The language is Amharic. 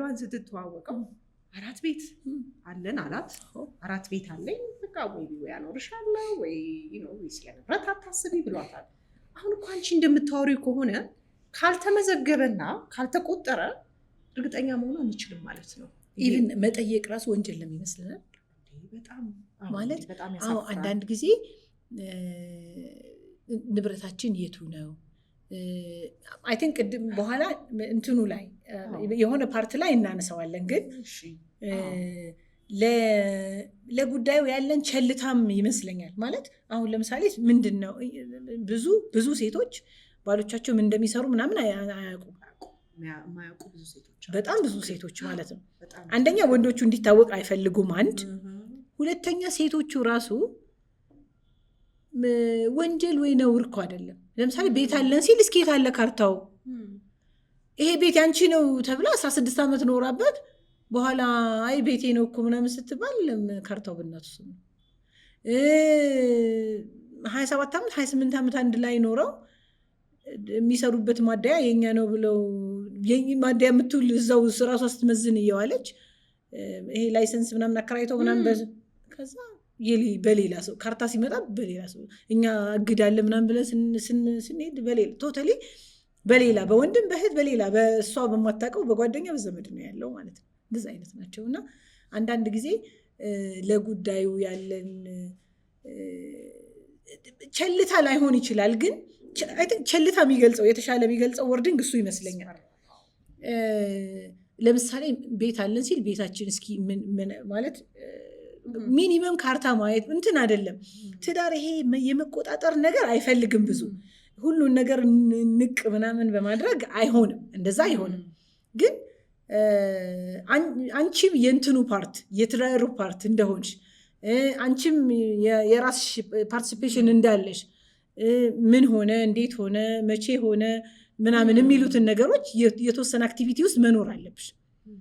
ገባን ስትተዋወቀው አራት ቤት አለን አላት። አራት ቤት አለኝ በቃ ወይ አኖርሻለሁ ወይ ስለንብረት አታስቢ ብሏታል። አሁን እኮ አንቺ እንደምታወሪው ከሆነ ካልተመዘገበና ካልተቆጠረ እርግጠኛ መሆን አንችልም ማለት ነው። ኢቭን መጠየቅ ራሱ ወንጀል ነው ይመስልናል። በጣም ማለት አንዳንድ ጊዜ ንብረታችን የቱ ነው አይ ቲንክ ቅድም በኋላ እንትኑ ላይ የሆነ ፓርት ላይ እናነሳዋለን። ግን ለጉዳዩ ያለን ቸልታም ይመስለኛል። ማለት አሁን ለምሳሌ ምንድነው ብዙ ሴቶች ባሎቻቸው ምን እንደሚሰሩ ምናምን አያውቁም። በጣም ብዙ ሴቶች ማለት ነው። አንደኛ ወንዶቹ እንዲታወቅ አይፈልጉም። አንድ ሁለተኛ ሴቶቹ ራሱ ወንጀል ወይ ነውር እኮ አይደለም። ለምሳሌ ቤት አለን ሲል እስኪ የት አለ ካርታው? ይሄ ቤት ያንቺ ነው ተብላ 16 ዓመት ኖራበት በኋላ አይ ቤቴ ነው እኮ ምናምን ስትባል ካርታው በእናቱ ስም 27 ዓመት 28 ዓመት አንድ ላይ ኖረው የሚሰሩበት ማደያ የኛ ነው ብለው ማደያ የምትውል እዛው ራሷ ስትመዝን እየዋለች ይሄ ላይሰንስ ምናምን አከራይተው ምናምን ከዛ በሌላ ሰው ካርታ ሲመጣ በሌላ ሰው እኛ እግዳለን ምናምን ብለን ስንሄድ በሌላ ቶታሊ በሌላ በወንድም በእህት በሌላ በእሷ በማታውቀው በጓደኛ በዘመድ ነው ያለው ማለት ነው። እንደዚህ አይነት ናቸው። እና አንዳንድ ጊዜ ለጉዳዩ ያለን ቸልታ ላይሆን ይችላል። ግን ቸልታ የሚገልጸው የተሻለ የሚገልጸው ወርዲንግ እሱ ይመስለኛል። ለምሳሌ ቤት አለን ሲል ቤታችን እስኪ ምን ማለት ሚኒመም ካርታ ማየት እንትን አይደለም። ትዳር ይሄ የመቆጣጠር ነገር አይፈልግም። ብዙ ሁሉን ነገር ንቅ ምናምን በማድረግ አይሆንም፣ እንደዛ አይሆንም። ግን አንቺም የእንትኑ ፓርት የትዳሩ ፓርት እንደሆንሽ አንቺም የራስሽ ፓርቲሲፔሽን እንዳለሽ ምን ሆነ እንዴት ሆነ መቼ ሆነ ምናምን የሚሉትን ነገሮች የተወሰነ አክቲቪቲ ውስጥ መኖር አለብሽ።